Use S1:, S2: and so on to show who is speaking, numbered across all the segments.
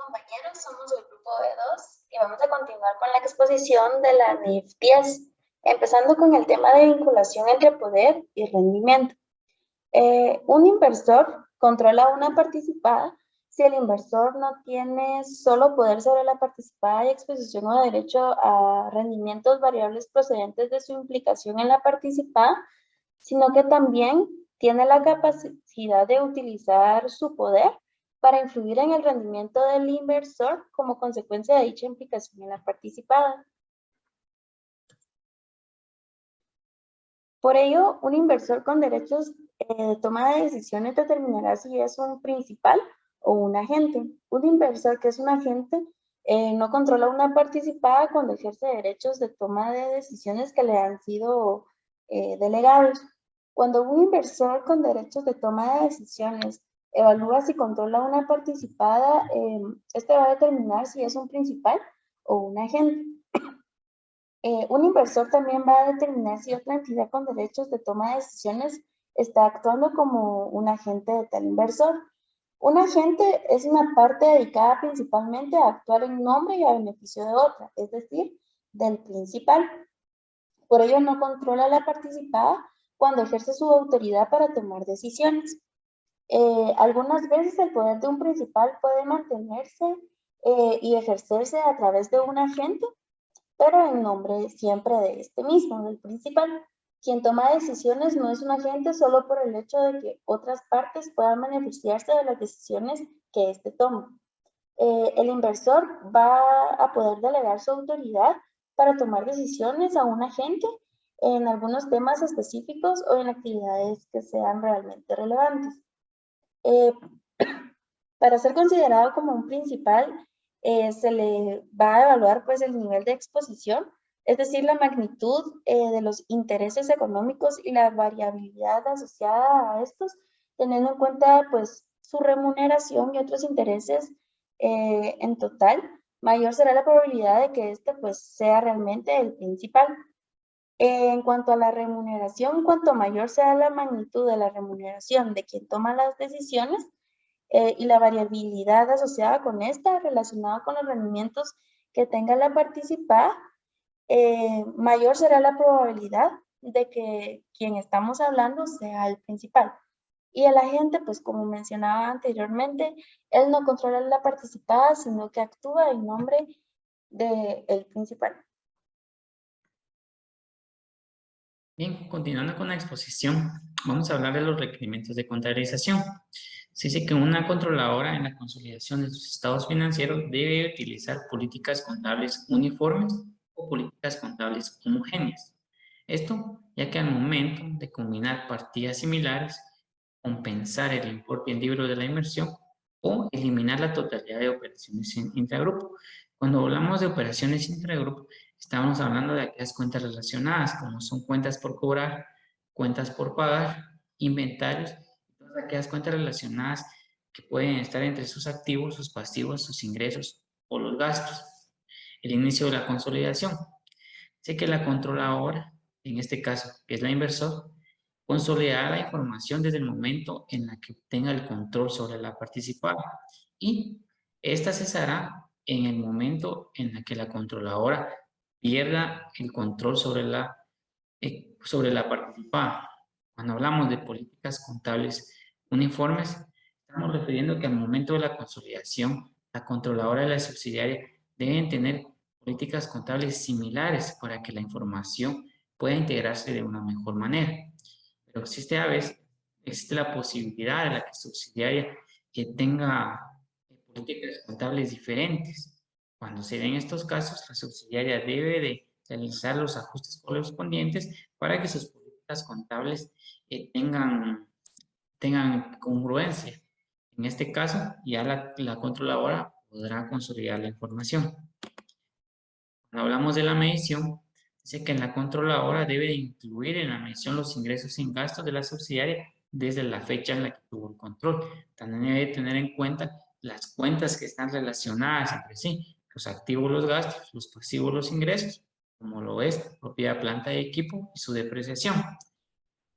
S1: compañeros, somos el grupo B2 y vamos a continuar con la exposición de la NIF 10, empezando con el tema de vinculación entre poder y rendimiento. Un inversor controla una participada si el inversor no tiene solo poder sobre la participada y exposición o derecho a rendimientos variables procedentes de su implicación en la participada, sino que también tiene la capacidad de utilizar su poder para influir en el rendimiento del inversor como consecuencia de dicha implicación en la participada. Por ello, un inversor con derechos de toma de decisiones determinará si es un principal o un agente. Un inversor que es un agente no controla una participada cuando ejerce derechos de toma de decisiones que le han sido delegados. Cuando un inversor con derechos de toma de decisiones evalúa si controla una participada, este va a determinar si es un principal o un agente. Un inversor también va a determinar si otra entidad con derechos de toma de decisiones está actuando como un agente de tal inversor. Un agente es una parte dedicada principalmente a actuar en nombre y a beneficio de otra, es decir, del principal. Por ello no controla la participada cuando ejerce su autoridad para tomar decisiones. Algunas veces el poder de un principal puede mantenerse y ejercerse a través de un agente, pero en nombre siempre de este mismo, del principal. Quien toma decisiones no es un agente solo por el hecho de que otras partes puedan beneficiarse de las decisiones que éste toma. El inversor va a poder delegar su autoridad para tomar decisiones a un agente en algunos temas específicos o en actividades que sean realmente relevantes. Para ser considerado como un principal, se le va a evaluar pues el nivel de exposición, es decir, la magnitud de los intereses económicos y la variabilidad asociada a estos, teniendo en cuenta pues su remuneración y otros intereses en total, mayor será la probabilidad de que este pues sea realmente el principal. En cuanto a la remuneración, cuanto mayor sea la magnitud de la remuneración de quien toma las decisiones, y la variabilidad asociada con esta, relacionada con los rendimientos que tenga la participada, mayor será la probabilidad de que quien estamos hablando sea el principal. Y el agente, pues como mencionaba anteriormente, él no controla la participada, sino que actúa en nombre del principal.
S2: Bien, continuando con la exposición, vamos a hablar de los requerimientos de contabilización. Se dice que una controladora en la consolidación de sus estados financieros debe utilizar políticas contables uniformes o políticas contables homogéneas. Esto ya que al momento de combinar partidas similares, compensar el importe en libro de la inversión o eliminar la totalidad de operaciones intragrupo. Cuando hablamos de operaciones intragrupo, estamos hablando de aquellas cuentas relacionadas, como son cuentas por cobrar, cuentas por pagar, inventarios, todas aquellas cuentas relacionadas que pueden estar entre sus activos, sus pasivos, sus ingresos o los gastos. El inicio de la consolidación. Sé que la controladora, en este caso, que es la inversor, consolidará la información desde el momento en la que obtenga el control sobre la participada y esta cesará en el momento en el que la controladora pierda el control sobre la participada. Cuando hablamos de políticas contables uniformes, estamos refiriendo que al momento de la consolidación, la controladora y la subsidiaria deben tener políticas contables similares para que la información pueda integrarse de una mejor manera. Pero existe a veces la posibilidad de la que subsidiaria que tenga políticas contables diferentes. Cuando se den estos casos, la subsidiaria debe de realizar los ajustes correspondientes para que sus políticas contables tengan congruencia. En este caso, ya la controladora podrá consolidar la información. Cuando hablamos de la medición, dice que la controladora debe de incluir en la medición los ingresos y gastos de la subsidiaria desde la fecha en la que tuvo el control. También debe tener en cuenta las cuentas que están relacionadas entre sí, los activos, los gastos, los pasivos, los ingresos, como lo es propiedad, planta y equipo y su depreciación.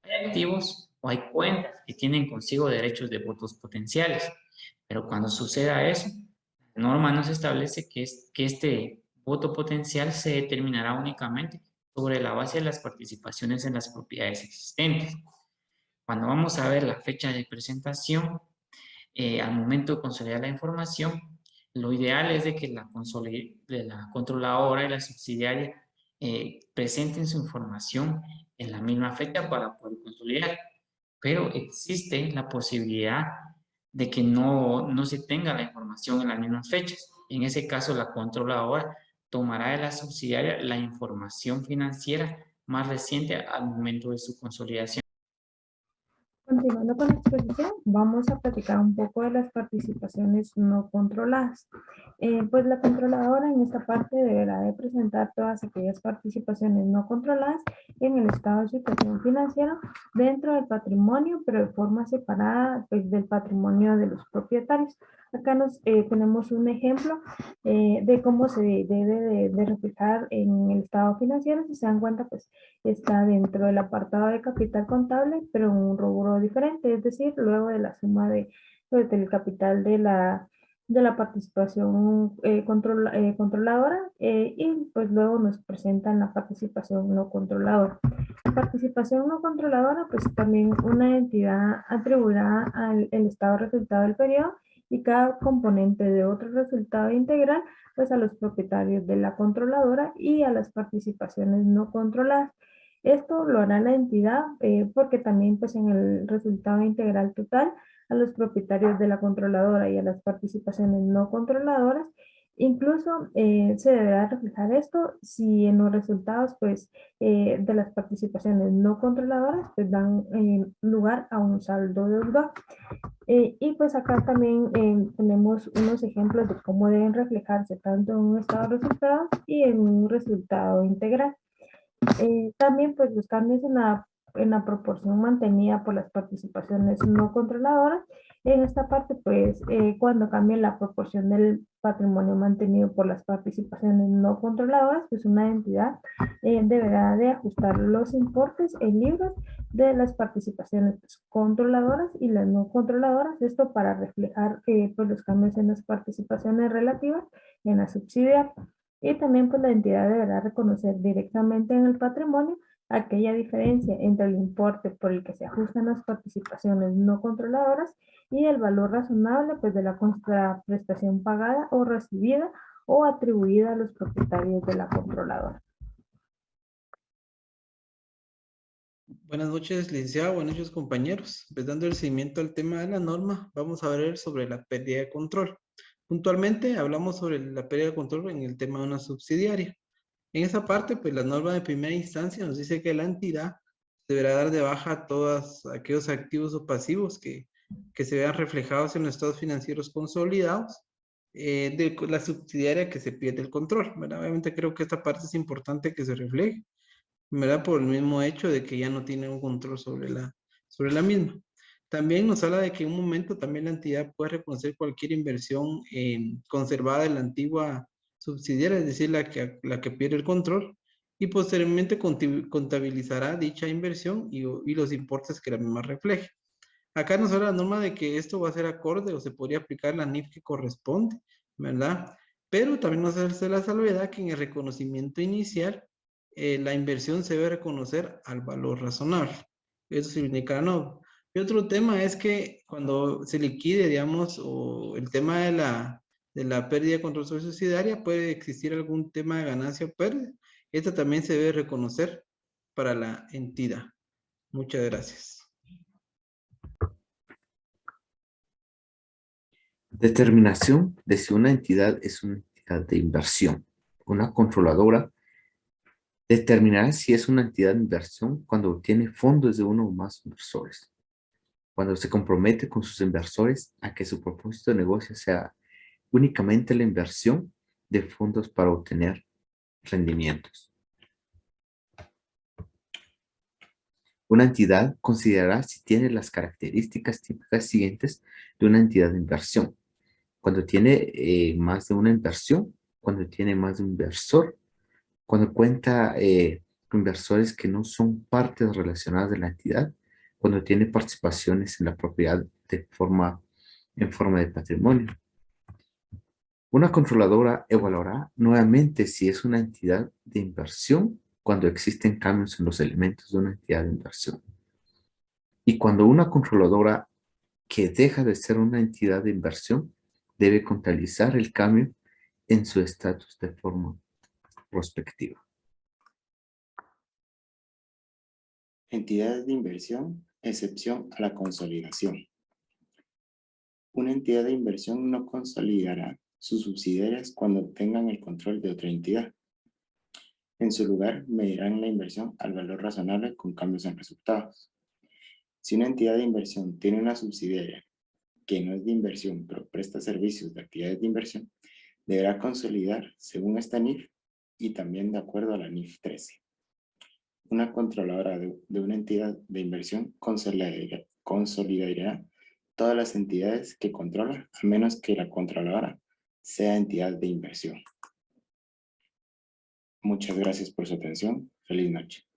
S2: Hay activos o hay cuentas que tienen consigo derechos de votos potenciales, pero cuando suceda eso, La norma nos establece que este voto potencial se determinará únicamente sobre la base de las participaciones en las propiedades existentes. Cuando vamos a ver la fecha de presentación, al momento de consolidar la información, lo ideal es de que la controladora y la subsidiaria presenten su información en la misma fecha para poder consolidar. Pero existe la posibilidad de que no se tenga la información en las mismas fechas. En ese caso, la controladora tomará de la subsidiaria la información financiera más reciente al momento de su consolidación.
S3: Continuando con la exposición, vamos a platicar un poco de las participaciones no controladas. Pues la controladora en esta parte deberá de presentar todas aquellas participaciones no controladas en el estado de situación financiera dentro del patrimonio, pero de forma separada pues, del patrimonio de los propietarios. Acá tenemos un ejemplo de cómo se debe de reflejar en el estado financiero. Si se dan cuenta, pues está dentro del apartado de capital contable, pero en un rubro diferente, es decir, luego de la suma pues, del capital de la participación controladora y pues luego nos presentan la participación no controladora. La participación no controladora, pues también una entidad atribuirá al el estado resultado del periodo y cada componente de otro resultado integral pues a los propietarios de la controladora y a las participaciones no controladas. Esto lo hará la entidad porque también pues en el resultado integral total a los propietarios de la controladora y a las participaciones no controladoras. Incluso se deberá reflejar esto si en los resultados pues de las participaciones no controladoras pues dan lugar a un saldo deudor. Y pues acá también tenemos unos ejemplos de cómo deben reflejarse tanto en un estado de resultados y en un resultado integral. También pues los cambios en la proporción mantenida por las participaciones no controladoras. En esta parte pues cuando cambie la proporción del patrimonio mantenido por las participaciones no controladoras, pues una entidad deberá de ajustar los importes en libros de las participaciones pues, controladoras y las no controladoras, esto para reflejar pues, los cambios en las participaciones relativas en la subsidiaria. Y también pues la entidad deberá reconocer directamente en el patrimonio aquella diferencia entre el importe por el que se ajustan las participaciones no controladoras y el valor razonable pues de la contraprestación pagada o recibida o atribuida a los propietarios de la controladora.
S4: Buenas noches, licenciado. Buenas noches, compañeros. Pues dando el seguimiento al tema de la norma, vamos a ver sobre la pérdida de control. Puntualmente, hablamos sobre la pérdida de control en el tema de una subsidiaria. En esa parte, pues la norma de primera instancia nos dice que la entidad deberá dar de baja todos aquellos activos o pasivos que se vean reflejados en los estados financieros consolidados de la subsidiaria que se pierde el control, ¿verdad? Obviamente creo que esta parte es importante que se refleje, ¿verdad? Por el mismo hecho de que ya no tiene un control sobre la misma. También nos habla de que en un momento también la entidad puede reconocer cualquier inversión conservada en la antigua subsidiaria, es decir, la que pierde el control, y posteriormente contabilizará dicha inversión y los importes que la misma refleje. Acá nos habla la norma de que esto va a ser acorde o se podría aplicar la NIF que corresponde, ¿verdad? Pero también nos hace la salvedad que en el reconocimiento inicial la inversión se debe reconocer al valor razonable. Eso significa no. Y otro tema es que cuando se liquide, digamos, o el tema de la pérdida de control sobre subsidiaria, puede existir algún tema de ganancia o pérdida. Esto también se debe reconocer para la entidad. Muchas gracias.
S5: Determinación de si una entidad es una entidad de inversión. Una controladora determinará si es una entidad de inversión cuando obtiene fondos de uno o más inversores. Cuando se compromete con sus inversores a que su propósito de negocio sea únicamente la inversión de fondos para obtener rendimientos. Una entidad considerará si tiene las características típicas siguientes de una entidad de inversión. Cuando tiene más de una inversión, cuando tiene más de un inversor, cuando cuenta con inversores que no son partes relacionadas de la entidad, cuando tiene participaciones en la propiedad en forma de patrimonio. Una controladora evaluará nuevamente si es una entidad de inversión cuando existen cambios en los elementos de una entidad de inversión. Y cuando una controladora que deja de ser una entidad de inversión debe contabilizar el cambio en su estatus de forma prospectiva.
S6: Entidades de inversión, excepción a la consolidación. Una entidad de inversión no consolidará sus subsidiarias cuando obtengan el control de otra entidad. En su lugar, medirán la inversión al valor razonable con cambios en resultados. Si una entidad de inversión tiene una subsidiaria que no es de inversión, pero presta servicios de actividades de inversión, deberá consolidar según esta NIF y también de acuerdo a la NIF 13. Una controladora de una entidad de inversión consolidará todas las entidades que controla, a menos que la controladora sea entidad de inversión. Muchas gracias por su atención. Feliz noche.